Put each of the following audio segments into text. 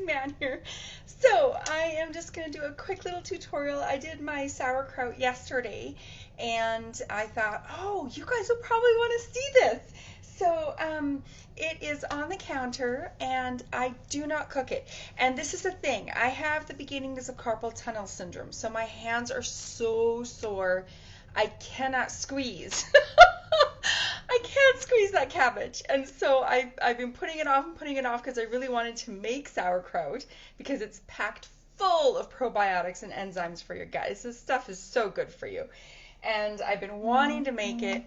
man here. So I am just going to do a quick little tutorial. I did my sauerkraut yesterday and I thought, oh, you guys will probably want to see this. So it is on the counter and I do not cook it. And this is the thing, I have the beginnings of carpal tunnel syndrome. So my hands are so sore, I cannot squeeze. I can't squeeze that cabbage. And so I've been putting it off and putting it off because I really wanted to make sauerkraut because it's packed full of probiotics and enzymes for your guys. This stuff is so good for you. And I've been wanting to make it.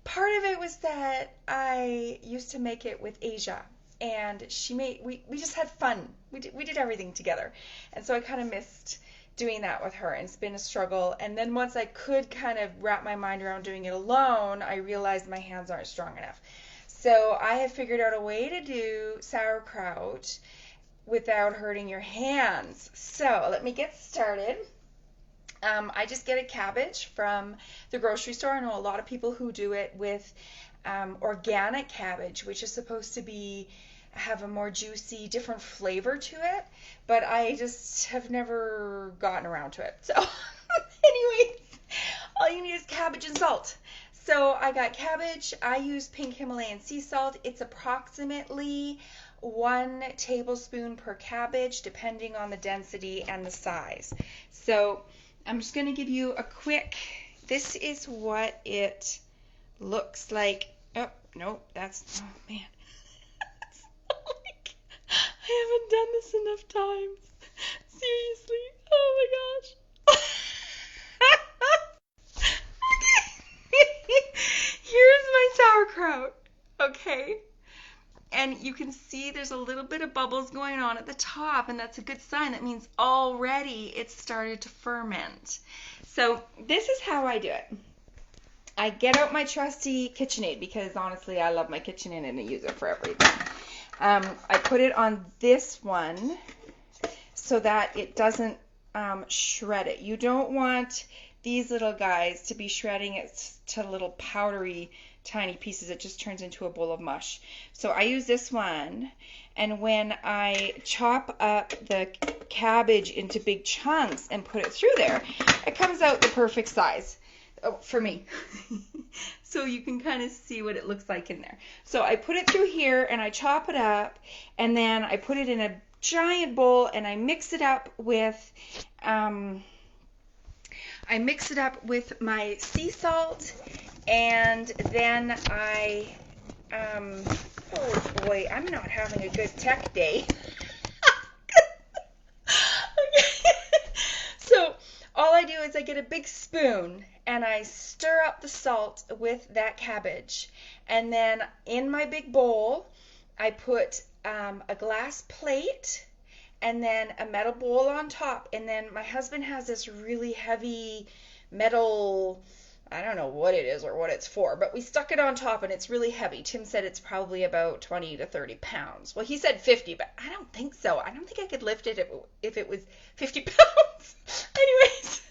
Part of it was that I used to make it with Asia, and we just had fun. We did everything together. And so I kind of missed doing that with her, and it's been a struggle. And then once I could kind of wrap my mind around doing it alone, I realized my hands aren't strong enough. So I have figured out a way to do sauerkraut without hurting your hands. So let me get started. I just get a cabbage from the grocery store. I know a lot of people who do it with organic cabbage, which is supposed to have a more juicy, different flavor to it, but I just have never gotten around to it. So anyways, all you need is cabbage and salt. So I got cabbage. I use pink Himalayan sea salt. It's approximately 1 tablespoon per cabbage, depending on the density and the size. So I'm just going to give you a quick, this is what it looks like. Oh, no, oh man. I haven't done this enough times. Seriously. Oh my gosh. Here's my sauerkraut. Okay. And you can see there's a little bit of bubbles going on at the top, and that's a good sign. That means already it's started to ferment. So this is how I do it. I get out my trusty KitchenAid because honestly I love my KitchenAid and I use it for everything. I put it on this one so that it doesn't shred it. You don't want these little guys to be shredding it to little powdery tiny pieces. It just turns into a bowl of mush. So I use this one, and when I chop up the cabbage into big chunks and put it through there, it comes out the perfect size for me. So you can kind of see what it looks like in there. So I put it through here and I chop it up, and then I put it in a giant bowl and I mix it up with my sea salt, and then oh boy, I'm not having a good tech day. Okay. So all I do is I get a big spoon and I stir up the salt with that cabbage, and then in my big bowl I put a glass plate and then a metal bowl on top, and then my husband has this really heavy metal, I don't know what it is or what it's for, but we stuck it on top and it's really heavy. Tim said it's probably about 20 to 30 pounds. Well, he said 50, but I don't think so. I don't think I could lift it if it was 50 pounds. Anyways,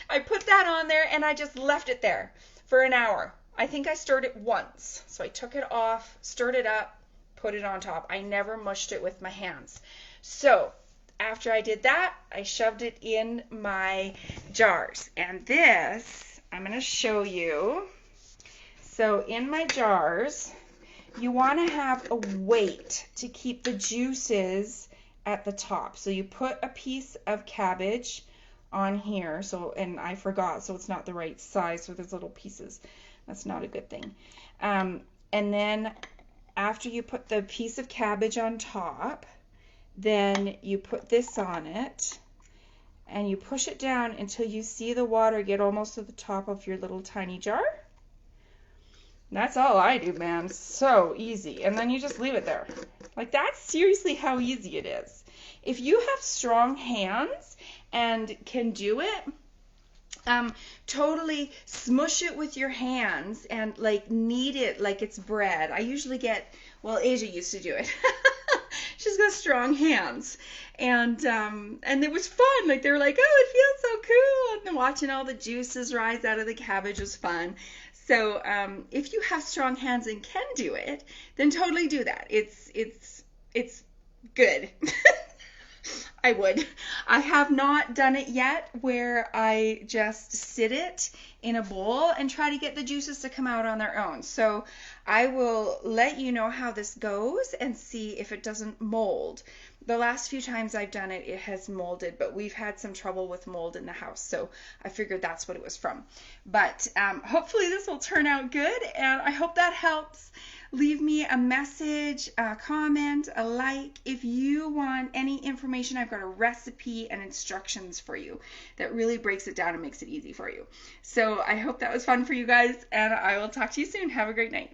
I put that on there and I just left it there for an hour. I think I stirred it once. So I took it off, stirred it up, put it on top. I never mushed it with my hands. So after I did that, I shoved it in my jars. And this, I'm going to show you. So in my jars, you want to have a weight to keep the juices at the top. So you put a piece of cabbage on here. So, and I forgot, so it's not the right size with those little pieces. That's not a good thing. And then after you put the piece of cabbage on top, then you put this on it and you push it down until you see the water get almost to the top of your little tiny jar. That's all I do, man. So easy. And then you just leave it there. Like, that's seriously how easy it is. If you have strong hands and can do it, totally smush it with your hands and like knead it like it's bread. I usually get, well, Asia used to do it. She's got strong hands, and it was fun. Like, they were like, oh, it feels so cool, and then watching all the juices rise out of the cabbage was fun. So if you have strong hands and can do it, then totally do that. It's good. I would. I have not done it yet where I just sit it in a bowl and try to get the juices to come out on their own. So I will let you know how this goes and see if it doesn't mold. The last few times I've done it, it has molded, but we've had some trouble with mold in the house, so I figured that's what it was from. But hopefully this will turn out good, and I hope that helps. Leave me a message, a comment, a like. If you want any information, I've got a recipe and instructions for you that really breaks it down and makes it easy for you. So I hope that was fun for you guys, and I will talk to you soon. Have a great night.